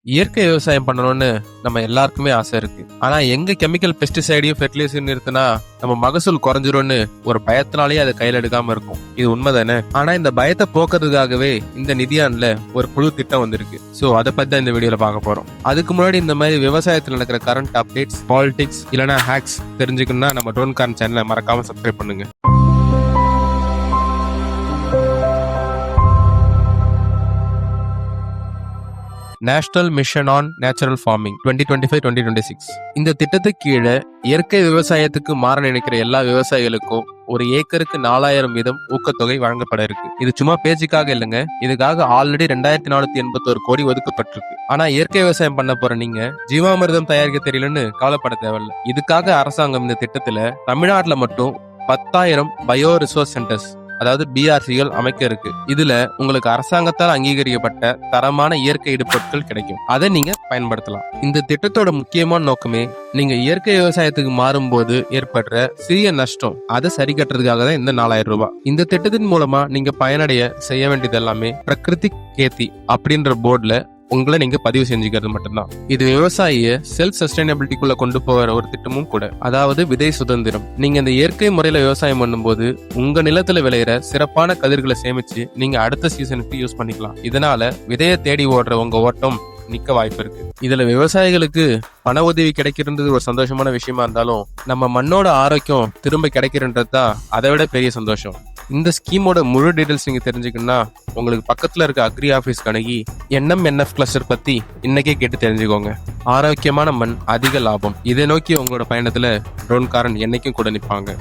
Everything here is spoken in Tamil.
இயற்கை விவசாயம் பண்ணணும்னு நம்ம எல்லாருக்குமே ஆசை இருக்கு. ஆனா எங்க கெமிக்கல் பெஸ்டிசைடையும் ஃபெர்டிலைசர் நிறுத்தினா நம்ம மகசூல் குறைஞ்சிரும்னு ஒரு பயத்தினாலேயே அதை கையில எடுக்காம இருக்கும். இது உண்மைதானே? ஆனா இந்த பயத்தை போக்குறதுக்காகவே இந்த நிதியான்ல ஒரு புது திட்டம் வந்திருக்கு. சோ அதை பத்தி தான் இந்த வீடியோல பார்க்க போறோம். அதுக்கு முன்னாடி இந்த மாதிரி விவசாயத்தில் நடக்கிற கரண்ட் அப்டேட்ஸ், பாலிடிக்ஸ் இல்லனா ஹேக்ஸ் தெரிஞ்சுக்கணும்னா நம்ம ட்ரோன் கார்ன் சேனலை மறக்காம சப்ஸ்கிரைப் பண்ணுங்க. National mission on natural farming 2025-2026 இந்த திட்டத்துக்கு கீழே இயற்கை விவசாயத்துக்கு மாற நினைக்கிற எல்லா விவசாயிகளுக்கும் ஒரு ஏக்கருக்கு 4000 வீதம் ஊக்கத்தொகை வழங்கப்பட இருக்கு. இது சும்மா பேச்சுக்காக இல்லைங்க. இதுக்காக ஆல்ரெடி 2481 கோடி ஒதுக்கப்பட்டிருக்கு. ஆனா இயற்கை விவசாயம் பண்ண போற நீங்க ஜீவாமிர்தம் தயாரிக்க தெரியலன்னு கவலைப்பட தேவையில்லை. இதுக்காக அரசாங்கம் இந்த திட்டத்துல தமிழ்நாட்டுல மட்டும் 10,000 பயோ ரிசோர்ஸ் சென்டர்ஸ், அதாவது பிஆர்சிகள் அமைக்க இருக்கு. இதுல உங்களுக்கு அரசாங்கத்தால் அங்கீகரிக்கப்பட்ட தரமான இயற்கை இடுபொருட்கள் கிடைக்கும். அதை நீங்க பயன்படுத்தலாம். இந்த திட்டத்தோட முக்கியமான நோக்கமே நீங்க இயற்கை விவசாயத்துக்கு மாறும்போது ஏற்படுற சிறிய நஷ்டம் அதை சரி கட்டுறதுக்காக தான் இந்த 4000 ரூபாய். இந்த திட்டத்தின் மூலமா நீங்க பயனடைய செய்ய வேண்டியது எல்லாமே பிரகிருதி கேத்தி அப்படின்ற போர்டுல உங்களை நீங்க பதிவு செஞ்சுக்கிறது மட்டும்தான். இது விவசாயிய செல்ஃப் சஸ்டைனபிலிட்டிக்குள்ள கொண்டு போகிற ஒரு திட்டமும் கூட. அதாவது விதை சுதந்திரம். நீங்க இந்த இயற்கை முறையில விவசாயம் பண்ணும்போது உங்க நிலத்துல விளையிற சிறப்பான கதிர்களை சேமிச்சு நீங்க அடுத்த சீசனுக்கு யூஸ் பண்ணிக்கலாம். இதனால விதையை தேடி ஓடுற உங்க ஓட்டம் நிக்க வாய்ப்பு இருக்கு. இதுல விவசாயிகளுக்கு பண உதவி கிடைக்கிறது ஒரு சந்தோஷமான விஷயமா இருந்தாலும் நம்ம மண்ணோட ஆரோக்கியம் திரும்ப கிடைக்கிறன்றது தான் அதை விட பெரிய சந்தோஷம். இந்த ஸ்கீமோட முழு டீடைல்ஸ் நீங்க தெரிஞ்சுக்கணும்னா உங்களுக்கு பக்கத்துல இருக்க அக்ரி ஆபீஸ் அணுகி NMNF கிளஸ்டர் பத்தி இன்னைக்கே கேட்டு தெரிஞ்சுக்கோங்க. ஆரோக்கியமான மண், அதிக லாபம். இதை நோக்கி உங்களோட பயணத்துல ட்ரோன் காரன் என்னைக்கும் கூட நிற்பாங்க.